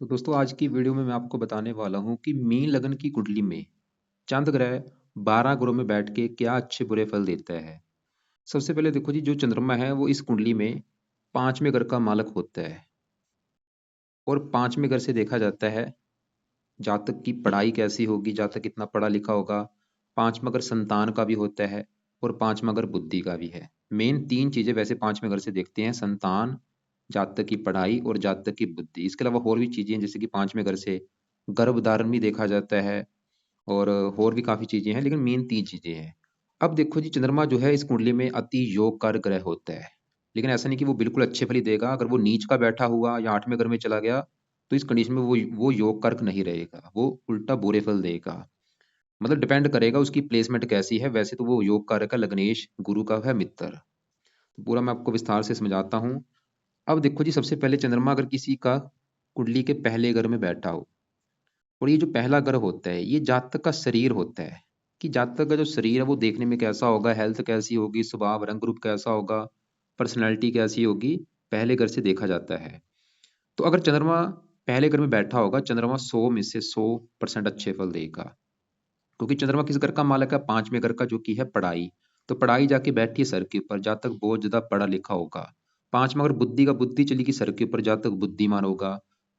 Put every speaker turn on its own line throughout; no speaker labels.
तो दोस्तों आज की वीडियो में मैं आपको बताने वाला हूँ कि मीन लगन की कुंडली में चंद्र ग्रह 12 ग्रहों में बैठ के क्या अच्छे बुरे फल देता है। सबसे पहले देखो जी, जो चंद्रमा है वो इस कुंडली में पांचवें घर का मालक होता है। और पांचवें घर से देखा जाता है जातक की पढ़ाई कैसी होगी, जातक कितना पढ़ा लिखा होगा। पांचवा घर संतान का भी होता है और पांचवा घर बुद्धि का भी है। मेन तीन चीजें वैसे पांचवें घर से देखते हैं: संतान, जातक की पढ़ाई और जातक की बुद्धि। इसके अलावा और भी चीजें हैं, जैसे कि पांचवें घर से गर्भ धारण भी देखा जाता है और भी काफी चीजें हैं, लेकिन मेन तीन चीजें हैं। अब देखो जी, चंद्रमा जो है इस कुंडली में अति योग कार ग्रह होता है। लेकिन ऐसा नहीं कि वो बिल्कुल अच्छे फल ही देगा। अगर वो नीच का बैठा हुआ या आठवें घर में चला गया तो इस कंडीशन में वो योग कर्क नहीं रहेगा, वो उल्टा बुरे फल देगा। मतलब डिपेंड करेगा उसकी प्लेसमेंट कैसी है। वैसे तो वो योग कारक का लग्नेश गुरु का है मित्र। तो पूरा मैं आपको विस्तार से समझाता हूँ। अब देखो जी, सबसे पहले चंद्रमा अगर किसी का कुंडली के पहले घर में बैठा हो, और ये जो पहला ग्रह होता है ये जातक का शरीर होता है कि जातक का जो शरीर है वो देखने में कैसा होगा, हेल्थ कैसी होगी, स्वभाव रंग रूप कैसा होगा, पर्सनैलिटी कैसी होगी, पहले घर से देखा जाता है। तो अगर चंद्रमा पहले घर में बैठा होगा, चंद्रमा 100 में से 100% अच्छे फल देगा। क्योंकि चंद्रमा किस घर का मालक है? पांचवें घर का, जो कि है पढ़ाई। तो पढ़ाई जाके बैठी है सर के ऊपर, जातक बहुत ज्यादा पढ़ा लिखा होगा। पांचवा अगर बुद्धि का, बुद्धि चली गई सर के ऊपर, जातक बुद्धिमान होगा।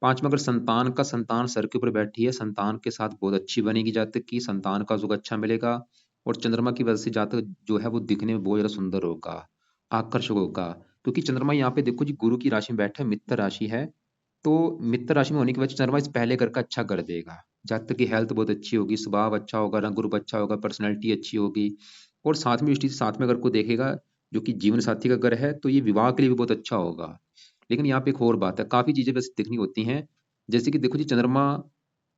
पांचवा अगर संतान का, संतान सर के ऊपर बैठी है, संतान के साथ बहुत अच्छी बनेगी जातक की, संतान का सुख अच्छा मिलेगा। और चंद्रमा की वजह से जातक जो है वो दिखने में बहुत ज्यादा सुंदर होगा, आकर्षक होगा। क्योंकि चंद्रमा यहाँ पे देखो जी गुरु की राशि में बैठा है, मित्र राशि है। तो मित्र राशि में होने की वजह से चंद्रमा इस पहले घर का अच्छा कर देगा। जातक की हेल्थ बहुत अच्छी होगी, स्वभाव अच्छा होगा, रंग रूप अच्छा होगा, पर्सनैलिटी अच्छी होगी। और साथ में दृष्टि से सातवें घर को देखेगा, जो कि जीवन साथी का घर है, तो ये विवाह के लिए भी बहुत अच्छा होगा। लेकिन यहाँ पे एक और बात है, काफी चीजें वैसे देखनी होती हैं। जैसे कि देखो जी, चंद्रमा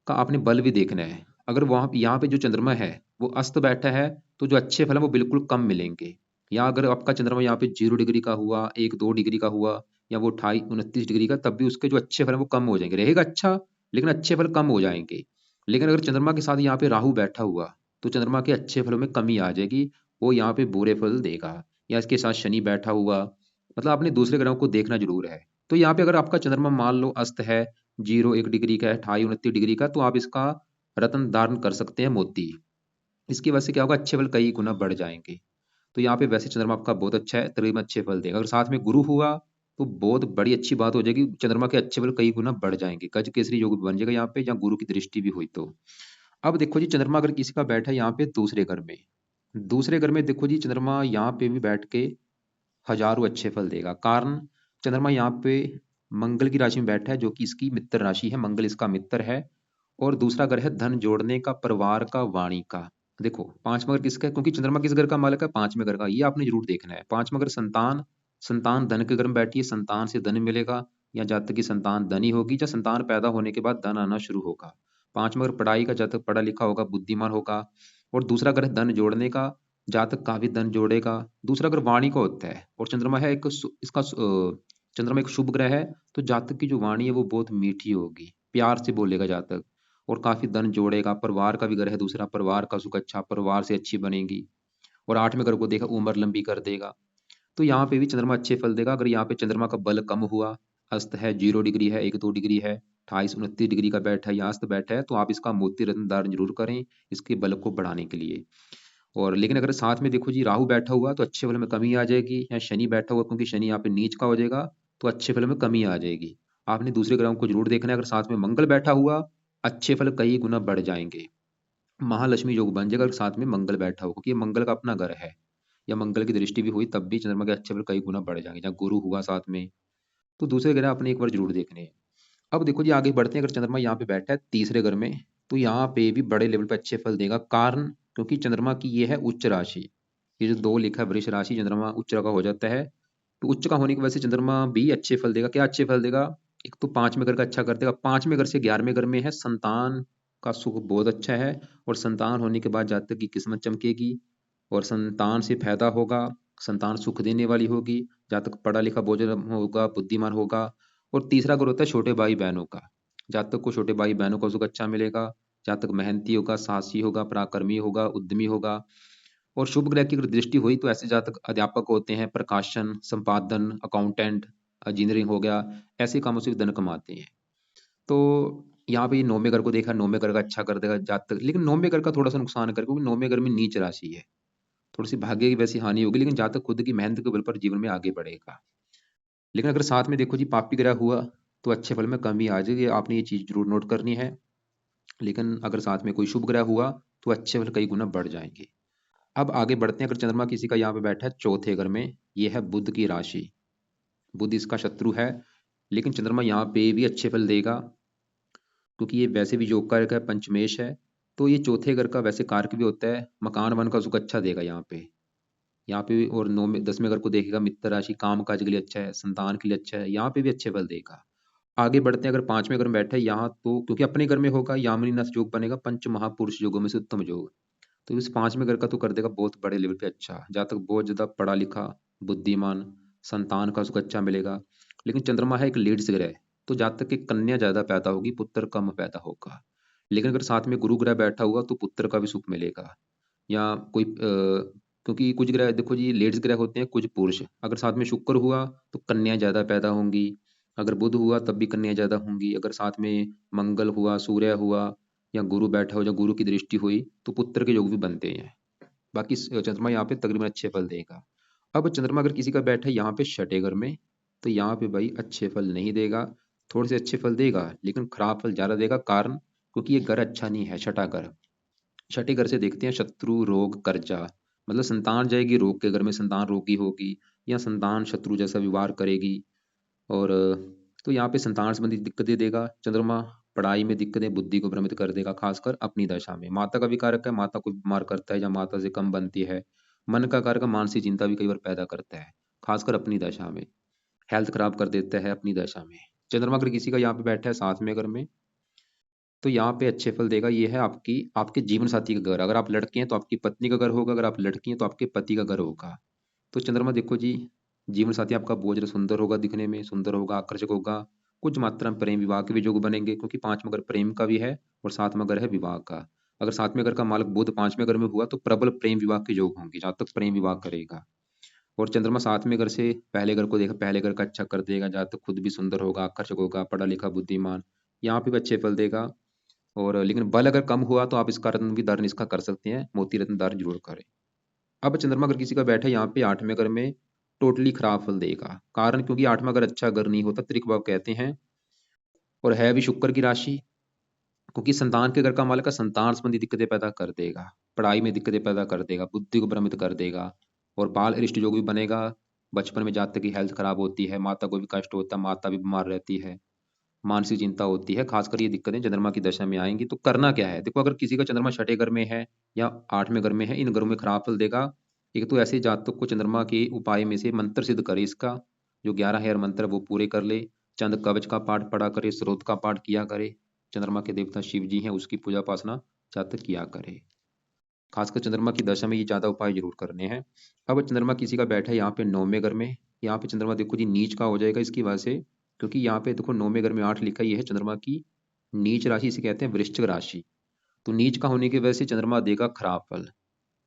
का आपने बल भी देखना है। अगर वहां यहाँ पे जो चंद्रमा है वो अस्त बैठा है, तो जो अच्छे फल है वो बिल्कुल कम मिलेंगे। या अगर आपका चंद्रमा यहाँ पे 0 डिग्री का हुआ, 1-2 डिग्री का हुआ, या वो 28-29 डिग्री का, तब भी उसके जो अच्छे फल है वो कम हो जाएंगे। रहेगा अच्छा, लेकिन अच्छे फल कम हो जाएंगे। लेकिन अगर चंद्रमा के साथ यहाँ पे राहु बैठा हुआ, तो चंद्रमा के अच्छे फलों में कमी आ जाएगी, वो यहाँ पे बुरे फल देगा। या इसके साथ शनि बैठा हुआ, मतलब आपने दूसरे ग्रहों को देखना जरूर है। तो यहाँ पे अगर आपका चंद्रमा मान लो अस्त है, 0-1 डिग्री का है, 28-29 डिग्री का, तो आप इसका रत्न धारण कर सकते हैं, मोती। इसकी वजह से क्या होगा, अच्छे फल कई गुना बढ़ जाएंगे। तो यहाँ पे वैसे चंद्रमा आपका बहुत अच्छा है, तकरीबन अच्छे फल देगा। अगर साथ में गुरु हुआ तो बहुत बड़ी अच्छी बात हो जाएगी, चंद्रमा के अच्छे फल कई गुना बढ़ जाएंगे, गज केसरी योग बन जाएगा यहाँ पे, जहाँ गुरु की दृष्टि भी हुई तो। अब देखो जी, चंद्रमा अगर किसी का बैठा है यहाँ पे दूसरे घर में, दूसरे घर में देखो जी, चंद्रमा यहाँ पे भी बैठ के हजारों अच्छे फल देगा। कारण चंद्रमा यहाँ पे मंगल की राशि में बैठा है, जो कि इसकी मित्र राशि है, मंगल इसका मित्र है। और दूसरा घर है धन जोड़ने का, परिवार का, वाणी का। देखो पांचवा घर किसका है? क्योंकि चंद्रमा किस घर का मालक है? पांचवें घर का। ये आपने जरूर देखना है। पांचवा घर संतान, संतान धन के घर में बैठी है, संतान से धन मिलेगा। या जातक की संतान धनी होगी, या संतान पैदा होने के बाद धन आना शुरू होगा। पांचवा घर पढ़ाई का, जातक पढ़ा लिखा होगा, बुद्धिमान होगा। और दूसरा घर है धन जोड़ने का, जातक काफी धन जोड़ेगा। दूसरा अगर वाणी का होता है, और चंद्रमा है एक चंद्रमा एक शुभ ग्रह है, तो जातक की जो वाणी है वो बहुत मीठी होगी, प्यार से बोलेगा जातक। और काफी धन जोड़ेगा। परिवार का भी ग्रह है दूसरा, परिवार का सुख अच्छा, परिवार से अच्छी बनेगी। और आठवें घर को देखा, उम्र लंबी कर देगा। तो यहाँ पे भी चंद्रमा अच्छे फल देगा। अगर यहाँ पे चंद्रमा का बल कम हुआ, अस्त है, 0 डिग्री है, 1-2 डिग्री है, 28-29 डिग्री का बैठा है या अस्त बैठा है, तो आप इसका मोती रत्न धारण जरूर करें, इसके बल को बढ़ाने के लिए। और लेकिन अगर साथ में देखो जी राहु बैठा हुआ, तो अच्छे फल में कमी आ जाएगी। या शनि बैठा हुआ, क्योंकि शनि यहाँ पे नीच का हो जाएगा, तो अच्छे फल में कमी आ जाएगी। आपने दूसरे ग्रहों को जरूर देखना है। अगर साथ में मंगल बैठा हुआ, अच्छे फल कई गुना बढ़ जाएंगे, महालक्ष्मी योग बन जाएगा। अगर साथ में मंगल बैठा हो, क्योंकि ये मंगल का अपना घर है, या मंगल की दृष्टि भी हुई, तब भी चंद्रमा के अच्छे फल कई गुना बढ़ जाएंगे। जहाँ गुरु हुआ साथ में, तो दूसरे ग्रह आपने एक बार जरूर देखने हैं। अब देखो जी, आगे बढ़ते हैं। अगर चंद्रमा यहाँ पे बैठा है तीसरे घर में, तो यहाँ पे भी बड़े लेवल पे अच्छे फल देगा। कारण क्योंकि चंद्रमा की ये है उच्च राशि। ये जो दो लिखा है वृष राशि, चंद्रमा उच्च का हो जाता है। तो उच्च का होने की वजह से चंद्रमा भी अच्छे फल देगा। क्या अच्छे फल देगा? एक तो पांचवें घर का अच्छा कर देगा। पांचवें घर से 11वें घर में है, संतान का सुख बहुत अच्छा है। और संतान होने के बाद जातक की किस्मत चमकेगी, और संतान से फायदा होगा, संतान सुख देने वाली होगी, जातक पढ़ा लिखा भोजन होगा, बुद्धिमान होगा। और तीसरा घर होता है छोटे भाई बहनों का। जातक को छोटे भाई बहनों का सुख अच्छा मिलेगा। जातक मेहनती होगा, साहसी होगा, पराक्रमी होगा, उद्यमी होगा। और शुभ ग्रह की अगर दृष्टि हुई, तो ऐसे जातक अध्यापक होते हैं, प्रकाशन, संपादन, अकाउंटेंट, इंजीनियरिंग हो गया, ऐसे कामों से भी धन कमाते हैं। तो यहाँ पे ये नौवें घर को देखा, नौवें घर का अच्छा कर देगा जातक, लेकिन नौवें घर का थोड़ा सा नुकसान करेगा क्योंकि नौवें घर में नीच राशि है। थोड़ी सी भाग्य की वैसी हानि होगी, लेकिन जातक खुद की मेहनत के बल पर जीवन में आगे बढ़ेगा। लेकिन अगर साथ में देखो जी पापी ग्रह हुआ तो अच्छे फल में कमी आ जाएगी, आपने ये चीज जरूर नोट करनी है। लेकिन अगर साथ में कोई शुभ ग्रह हुआ तो अच्छे फल कई गुना बढ़ जाएंगे। अब आगे बढ़ते हैं। अगर चंद्रमा किसी का यहाँ पे बैठा है चौथे घर में, ये है बुध की राशि। बुध इसका शत्रु है, लेकिन चंद्रमा यहाँ पे भी अच्छे फल देगा क्योंकि ये वैसे भी योग कारक है, पंचमेश है। तो ये चौथे घर का वैसे कारक भी होता है, मकान वन का सुख अच्छा देगा यहाँ पे। यहाँ पे भी और नौ में 10वें घर को देखेगा, मित्र राशि काम काज के लिए अच्छा है, संतान के लिए अच्छा है, यहाँ पे भी अच्छे फल देगा। आगे बढ़ते हैं। अगर 5वें घर में बैठा है यहाँ, तो क्योंकि अपने घर में होगा, यामिनी नस योग बनेगा, पंच महापुरुष योगों में से उत्तम योग। तो इस 5वें घर का तो कर देगा बहुत बड़े लेवल पे अच्छा, जहाँ तक बहुत ज्यादा पढ़ा लिखा, बुद्धिमान, संतान का सुख अच्छा मिलेगा। लेकिन चंद्रमा है एक लीड्स ग्रह, तो जहाँ तक कि कन्या ज्यादा पैदा होगी, पुत्र कम पैदा होगा। लेकिन अगर साथ में गुरु ग्रह बैठा हुआ तो पुत्र का भी सुख मिलेगा। या कोई क्योंकि कुछ ग्रह देखो जी लेड्स ग्रह होते हैं, कुछ पुरुष। अगर साथ में शुक्र हुआ तो कन्या ज्यादा पैदा होंगी, अगर बुध हुआ तब भी कन्या ज्यादा होंगी, अगर साथ में मंगल हुआ, सूर्य हुआ, या गुरु बैठा हो, या गुरु की दृष्टि हुई तो पुत्र के योग भी बनते हैं। बाकी चंद्रमा यहाँ पे तकरीबन अच्छे फल देगा। अब चंद्रमा अगर किसी का बैठा है यहाँ पे छठे घर में, तो यहाँ पे भाई अच्छे फल नहीं देगा। थोड़े से अच्छे फल देगा लेकिन खराब फल ज्यादा देगा, कारण क्योंकि ये घर अच्छा नहीं है, छठा घर। छठे घर से देखते हैं शत्रु, रोग, कर्जा। मतलब संतान जाएगी रोग के घर में, संतान रोगी होगी, या संतान शत्रु जैसा व्यवहार करेगी। और तो यहाँ पे संतान संबंधी दिक्कतें देगा चंद्रमा। पढ़ाई में दिक्कतें, बुद्धि को भ्रमित कर देगा, खासकर अपनी दशा में। माता का भी कारक है, माता को बीमार करता है या माता से कम बनती है। मन का कारक है, मानसिक चिंता भी कई बार पैदा करता है, खासकर अपनी दशा में। हेल्थ खराब कर देता है अपनी दशा में। चंद्रमा अगर किसी का यहाँ पे बैठा है 7वें घर में, तो यहाँ पे अच्छे फल देगा। ये है आपकी आपके जीवन साथी का घर। अगर आप लड़के हैं तो आपकी पत्नी का घर होगा, अगर आप लड़की हैं तो आपके पति का घर होगा। तो चंद्रमा देखो जी, जीवन साथी आपका बहुत ज्यादा सुंदर होगा, दिखने में सुंदर होगा, आकर्षक होगा। कुछ मात्रा में प्रेम विवाह के भी योग बनेंगे, क्योंकि 5वां घर प्रेम का भी है और 7वां घर है विवाह का। अगर 7वें घर का मालक बुध 5वें घर में हुआ तो प्रबल प्रेम विवाह के योग होंगे, जहां तक प्रेम विवाह करेगा। और चंद्रमा 7वें घर से पहले घर को देखा, पहले घर का अच्छा कर देगा, जहां तक खुद भी सुंदर होगा, आकर्षक होगा, पढ़ा लिखा, बुद्धिमान, यहाँ पे भी अच्छे फल देगा। और लेकिन बल अगर कम हुआ तो आप इसका रत्न भी धारण इसका कर सकते हैं, मोती रत्न धारण जरूर करें। अब चंद्रमा अगर किसी का बैठा है यहाँ पे 8वें घर में, टोटली खराब फल देगा। कारण क्योंकि 8वां घर अच्छा घर नहीं होता, त्रिक भाव कहते हैं, और है भी शुक्र की राशि। क्योंकि संतान के घर का मालिक का संतान संबंधी दिक्कतें पैदा कर देगा, पढ़ाई में दिक्कतें पैदा कर देगा, बुद्धि को भ्रमित कर देगा, और बाल अरिष्ट योग भी बनेगा। बचपन में जातक की हेल्थ खराब होती है, माता को भी कष्ट होता है, माता भी बीमार रहती है, मानसिक चिंता होती है। खासकर ये दिक्कतें चंद्रमा की दशा में आएंगी। तो करना क्या है, देखो अगर किसी का चंद्रमा छठे घर में है या 8वें घर में है, इन घरों में खराब फल देगा। एक तो ऐसे जातक को चंद्रमा के उपाय में से मंत्र सिद्ध करे, इसका जो 11,000 मंत्र है वो पूरे कर ले, चंद कवच का पाठ पढ़ा करे, स्रोत का पाठ किया करे, चंद्रमा के देवता शिव जी हैं उसकी पूजा उपासना जातक किया करे। खासकर चंद्रमा की दशा में ये ज्यादा उपाय जरूर करने हैं। अब चंद्रमा किसी का बैठा है यहाँ पे 9वें घर में, यहाँ पे चंद्रमा देखो जी नीच का हो जाएगा इसकी वजह से, क्योंकि यहाँ पे देखो 9वें घर में 8 लिखा, ये है चंद्रमा की नीच राशि, इसे कहते हैं वृश्चिक राशि। तो नीच का होने की वजह से चंद्रमा देगा खराब फल।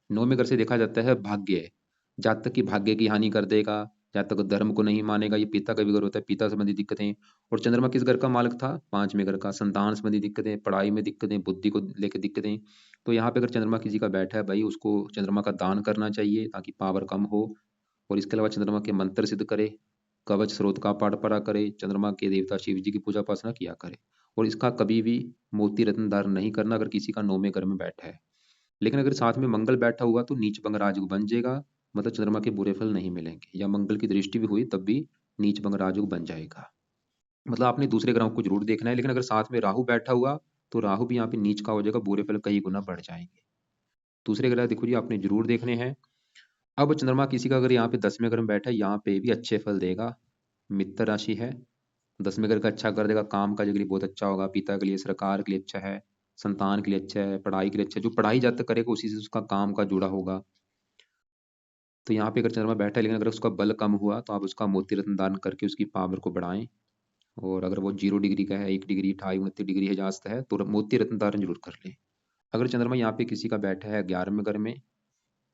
9वें घर से देखा जाता है भाग्य, जातक की भाग्य की हानि कर देगा, जातक धर्म को नहीं मानेगा। ये पिता का भी घर होता है, पिता संबंधी दिक्कतें। और चंद्रमा किस घर का मालक था, 5वें घर का, संतान संबंधी दिक्कतें, पढ़ाई में दिक्कतें, बुद्धि को लेकर दिक्कतें। तो यहाँ पे अगर चंद्रमा किसी का बैठा है भाई, उसको चंद्रमा का दान करना चाहिए ताकि पावर कम हो। और इसके अलावा चंद्रमा के मंत्र सिद्ध करे, कवच स्रोत का पाठ पढ़ा करे, चंद्रमा के देवता शिव जी की पूजा उपासना किया करे। और इसका कभी भी मोती रत्न धारण नहीं करना अगर किसी का 9वें घर में बैठा है। लेकिन अगर साथ में मंगल बैठा हुआ तो नीच भंग राजयोग बन जाएगा, मतलब चंद्रमा के बुरे फल नहीं मिलेंगे। या मंगल की दृष्टि भी हुई तब भी नीच भंग राजयोग बन जाएगा। मतलब आपने दूसरे ग्रहों को जरूर देखना है। लेकिन अगर साथ में राहु बैठा हुआ तो राहु भी यहाँ पे नीच का हो जाएगा, बुरे फल कई गुना बढ़ जाएंगे। दूसरे ग्रह देखो जी आपने जरूर देखने हैं। अब चंद्रमा किसी का अगर यहाँ पे 10वें घर में बैठा है, यहाँ पे भी अच्छे फल देगा। मित्र राशि है, 10वें घर का अच्छा कर देगा, काम काज के लिए बहुत अच्छा होगा, पिता के लिए, सरकार के लिए अच्छा है, संतान के लिए अच्छा है, पढ़ाई के लिए अच्छा है। जो पढ़ाई जब तक करेगा उसी से उसका काम का जुड़ा होगा। तो यहाँ पे अगर चंद्रमा बैठा है, लेकिन अगर उसका बल कम हुआ तो आप उसका मोती रत्न दान करके उसकी पावर को बढ़ाएं। और अगर वो 0 डिग्री का है, 1 डिग्री, 28, 29 डिग्री है जास्त है, तो मोती रत्न धारण जरूर कर ले। अगर चंद्रमा यहाँ पे किसी का बैठा है 11वें घर में,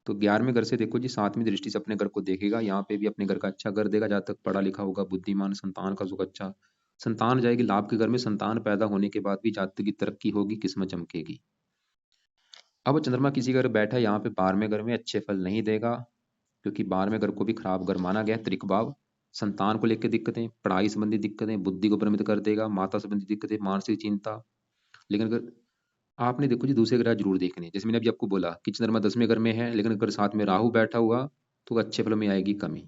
तो 11वें घर से देखो जी 7वीं दृष्टि से अपने घर को देखेगा, यहाँ पे भी अपने घर का अच्छा कर देगा, जहाँ तक पढ़ा लिखा होगा, बुद्धिमान, संतान का सुख अच्छा, संतान जाएगी लाभ के घर में, संतान पैदा होने के बाद भी जातक की तरक्की होगी, किस्मत चमकेगी। अब चंद्रमा किसी घर बैठा है यहाँ पे 12वें घर में, अच्छे फल नहीं देगा, क्योंकि 12वें घर को भी खराब घर माना गया है, त्रिक भाव। संतान को लेकर दिक्कतें, पढ़ाई संबंधी दिक्कतें, बुद्धि को भ्रमित कर देगा, माता संबंधी दिक्कतें, मानसिक चिंता। लेकिन अगर आपने देखो जी दूसरे ग्रह जरूर देखने, जैसे मैंने अभी आपको बोला कि चंद्रमा 10वें घर में है, लेकिन अगर साथ में राहु बैठा हुआ तो अच्छे फलों में आएगी कमी।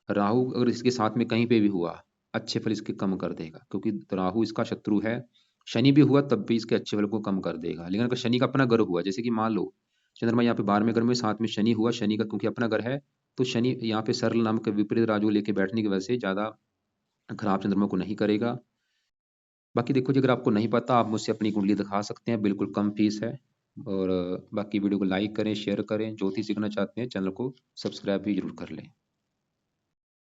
राहु अगर इसके साथ में कहीं पे भी हुआ, अच्छे फल इसके कम कर देगा, क्योंकि राहु इसका शत्रु है। शनि भी हुआ तब भी इसके अच्छे फल को कम कर देगा। लेकिन अगर शनि का अपना घर हुआ, जैसे कि मान लो चंद्रमा यहाँ पे 12वें घर में, साथ में शनि हुआ, शनि का क्योंकि अपना घर है, तो शनि यहाँ पे सरल नाम के विपरीत राजु लेके बैठने की वजह से ज्यादा खराब चंद्रमा को नहीं करेगा। बाकी देखो जी, अगर आपको नहीं पता आप मुझसे अपनी कुंडली दिखा सकते हैं, बिल्कुल कम फीस है। और बाकी वीडियो को लाइक करें, शेयर करें, ज्योतिष सीखना चाहते हैं चैनल को सब्सक्राइब भी जरूर कर लें।